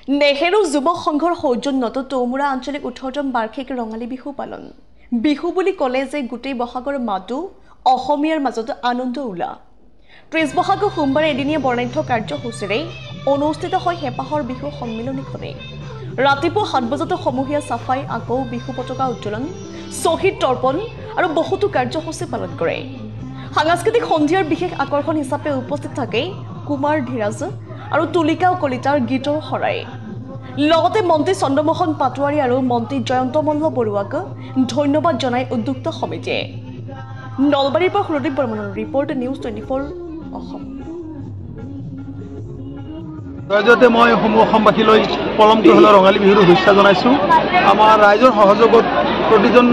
নেহেৰু যুৱ সংঘৰ সৌজন্যত তৌমুৰা আঞ্চলিক 18তম বাৰ্ষিক ৰঙালী বিহু পালন। বিহু বুলি ক'লে যে গোটেই বহাগৰ মাহটো অসমীয়াৰ মাজত আনন্দ উল্লাহ। 30 বহাগৰ সোমবাৰে এদিনীয়া বৰ্ণাঢ্য কাৰ্যসূচীৰে অনুষ্ঠিত হয় হেঁপাহৰ বিহু সন্মিলনীখনে। ৰাতিপুৱা 7 বজাতে সমূহীয়া চাফাই, আকৌ বিহু পতাকা উত্তোলন, শ্বহীদ তৰ্পণ আৰু বহুতো কাৰ্যসূচী পালন কৰে। সাংস্কৃতিক সন্ধিয়াৰ বিশেষ আকৰ্ষণ হিচাপে উপস্থিত থাকে কুমাৰ ধীৰাজ আৰু তুলিকা কলিতাৰ গীতৰ শৰাই। লগতে মন্ত্ৰী চন্দ্ৰমোহন পাটোৱাৰী আৰু মন্ত্ৰী জয়ন্ত মল্ল বৰুৱাক ধন্যবাদ জনাই উদ্যোক্ত সমিতিয়ে। নলবাৰীৰ পৰা সুৰদীপ বৰ্মনৰ ৰিপৰ্ট, নিউজ 24 অসম। ৰাইজতে মই সমূহ অসমবাসীলৈ পলমটো হ'লে ৰঙালী বিহুৰ শুভেচ্ছা জনাইছোঁ। আমাৰ ৰাইজৰ সহযোগত প্ৰতিজন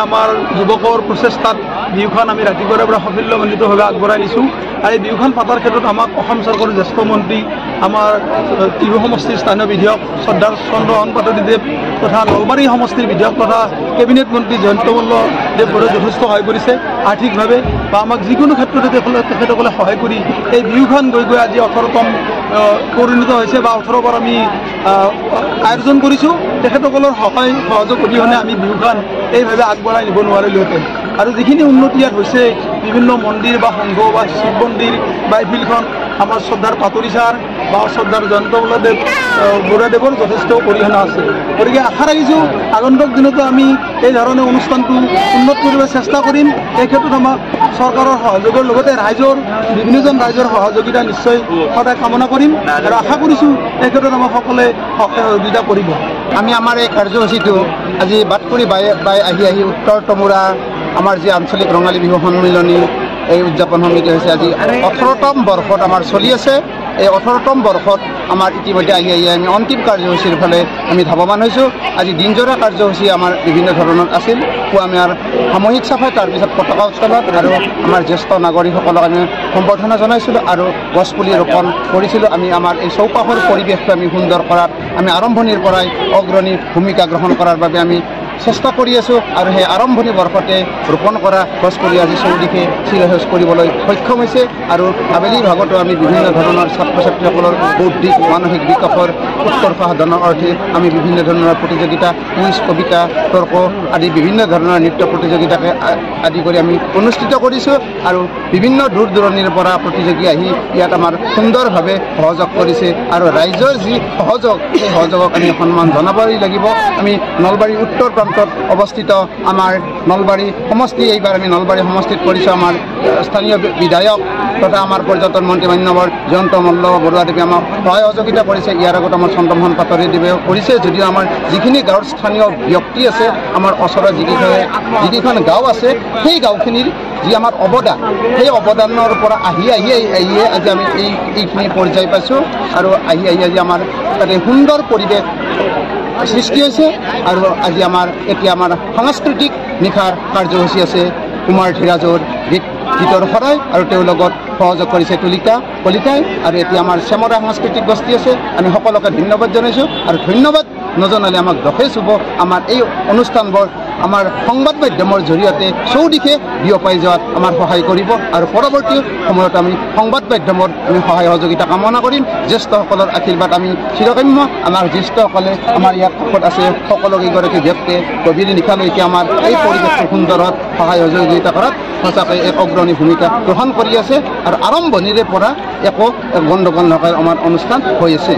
আমাৰ যুৱকৰ প্ৰচেষ্টাত বিহুখন আমি ৰাতিপুৱাৰে পৰা সাফল্যমণ্ডিতভাৱে আগবঢ়াই নিছোঁ। আৰু এই বিহুখন পতাৰ ক্ষেত্ৰত আমাক অসম চৰকাৰৰ জ্যেষ্ঠ মন্ত্ৰী, আমাৰ টিহু সমষ্টিৰ স্থানীয় বিধায়ক শ্ৰদ্ধাৰ চন্দ্ৰমোহন পাটোৱাৰীদেৱ তথা নলবাৰী সমষ্টিৰ বিধায়ক তথা কেবিনেট মন্ত্ৰী জয়ন্ত মল্ল দেৱৰে যথেষ্ট সহায় কৰিছে আৰ্থিকভাৱে, বা আমাক যিকোনো ক্ষেত্ৰতে তেখেতসকলে সহায় কৰি এই বিহুখন গৈ আজি 18তম পৰিণত হৈছে, বা 18বাৰ আমি আয়োজন কৰিছোঁ। তেখেতসকলৰ সহায় সহযোগ অবিহনে আমি বিহুখন এইভাৱে আগবঢ়াই নিব নোৱাৰিলোহেঁতেন। আৰু যিখিনি উন্নতি ইয়াত হৈছে, বিভিন্ন মন্দিৰ বা সংঘ বা শিৱ মন্দিৰ বা এই ফিল্ডখন আমাৰ শ্ৰদ্ধাৰ পাটোৱাৰী ছাৰ বা শ্ৰদ্ধাৰ জয়ন্ত মল্লদেৱ বৰুৱাদেৱৰ যথেষ্ট অৰিহণা আছে। গতিকে আশা ৰাখিছোঁ আগন্তুক দিনতো আমি এই ধৰণে অনুষ্ঠানটো উন্নত কৰিবলৈ চেষ্টা কৰিম। এই ক্ষেত্ৰত আমাক চৰকাৰৰ সহযোগৰ লগতে বিভিন্নজন ৰাইজৰ সহযোগিতা নিশ্চয় সদায় কামনা কৰিম আৰু আশা কৰিছোঁ এই ক্ষেত্ৰত আমাক সকলোৱে সহযোগিতা কৰিব। আমি আমাৰ এই কাৰ্যসূচীটো আজি বাট কৰি বাই আহি উত্তৰ তমুৰা আমাৰ যি আঞ্চলিক ৰঙালী বিহু সন্মিলনী এই উদযাপন সমিতি হৈছে আজি 18তম বৰ্ষত আমাৰ চলি আছে। এই 18তম বৰ্ষত আমাৰ ইতিমধ্যে আহি আমি অন্তিম কাৰ্যসূচীৰ ফালে আমি ধাৱমান হৈছোঁ। আজি দিনজোৰা কাৰ্যসূচী আমাৰ বিভিন্ন ধৰণৰ আছিল। আমাৰ সামূহিক চাফাই, তাৰপিছত পতাকা উত্তোলন আৰু আমাৰ জ্যেষ্ঠ নাগৰিকসকলক আমি সম্বৰ্ধনা জনাইছিলোঁ আৰু গছপুলি ৰোপণ কৰিছিলোঁ। আমি আমাৰ এই চৌপাশৰ পৰিৱেশটো আমি সুন্দৰ কৰাত আমি আৰম্ভণিৰ পৰাই অগ্ৰণী ভূমিকা গ্ৰহণ কৰাৰ বাবে আমি চেষ্টা কৰি আছোঁ। আৰু সেই আৰম্ভণি বৰ্ষতে ৰোপণ কৰা গছপুলি আজি চৌদিশে চিৰসেউজ কৰিবলৈ সক্ষম হৈছে। আৰু আবেলি ভাগতো আমি বিভিন্ন ধৰণৰ ছাত্ৰ ছাত্ৰীসকলৰ বৌদ্ধিক মানসিক বিকাশৰ উৎকৰ্ষ সাধনৰ অৰ্থে আমি বিভিন্ন ধৰণৰ প্ৰতিযোগিতা, কুইজ, কবিতা, তৰ্ক আদি বিভিন্ন ধৰণৰ নৃত্য প্ৰতিযোগিতাকে আদি কৰি আমি অনুষ্ঠিত কৰিছোঁ। আৰু বিভিন্ন দূৰ দূৰণিৰ পৰা প্ৰতিযোগী আহি ইয়াত আমাৰ সুন্দৰভাৱে সহযোগ কৰিছে। আৰু ৰাইজৰ যি সহযোগ, সেই সহযোগক আমি সন্মান জনাবই লাগিব। আমি নলবাৰী উত্তৰ প্ৰান্তত অৱস্থিত আমাৰ নলবাৰী সমষ্টি, এইবাৰ আমি নলবাৰী সমষ্টিত কৰিছোঁ। আমাৰ স্থানীয় বিধায়ক তথা আমাৰ পৰ্যটন মন্ত্ৰী মান্যবৰ জয়ন্ত মল্ল বৰুৱাদেৱে আমাক সহায় সহযোগিতা কৰিছে। ইয়াৰ আগত আমাৰ চন্দ্ৰমোহন পাটোৱাৰীদেৱে কৰিছে। যদিও আমাৰ যিখিনি গাঁৱৰ স্থানীয় ব্যক্তি আছে, আমাৰ ওচৰত যিকেইখন গাঁও আছে, সেই গাঁওখিনিৰ যি আমাৰ অৱদান, সেই অৱদানৰ পৰা আহি আজি আমি এইখিনি পৰ্যায় পাইছোঁ। আৰু আহি আজি আমাৰ তাতে সুন্দৰ পৰিৱেশ সৃষ্টি হৈছে। আৰু আজি এতিয়া আমাৰ সাংস্কৃতিক নিশাৰ কাৰ্যসূচী আছে। কুমাৰ ধীৰাজৰ গীতৰ শৰাই আৰু তেওঁৰ লগত সহযোগ কৰিছে তুলিকা কলিতাই। আৰু এতিয়া আমাৰ চেমৰা সাংস্কৃতিক গোষ্ঠী আছে। আমি সকলোকে ধন্যবাদ জনাইছোঁ। আৰু ধন্যবাদ নজনালে আমাক দোষেই চুব। আমাৰ এই অনুষ্ঠানবোৰ আমাৰ সংবাদ মাধ্যমৰ জৰিয়তে চৌদিশে বিয়পাই যোৱাত আমাৰ সহায় কৰিব। আৰু পৰৱৰ্তী সময়ত আমি সংবাদ মাধ্যমৰ সহায় সহযোগিতা কামনা কৰিম। জ্যেষ্ঠসকলৰ আশীৰ্বাদ আমি চিৰকাম্য। আমাৰ জ্যেষ্ঠসকলে আমাৰ ইয়াত কাষত আছে সকলোকেইগৰাকী ব্যক্তিয়ে গভীৰ নিশালৈকে আমাৰ এই পৰিৱেশটো সুন্দৰত সহায় সহযোগিতা কৰাত সঁচাকৈ এক অগ্ৰণী ভূমিকা গ্ৰহণ কৰি আছে। আৰু আৰম্ভণিৰে পৰা একো গণ্ডগোল নকৰাকৈ আমাৰ অনুষ্ঠান হৈ আছে।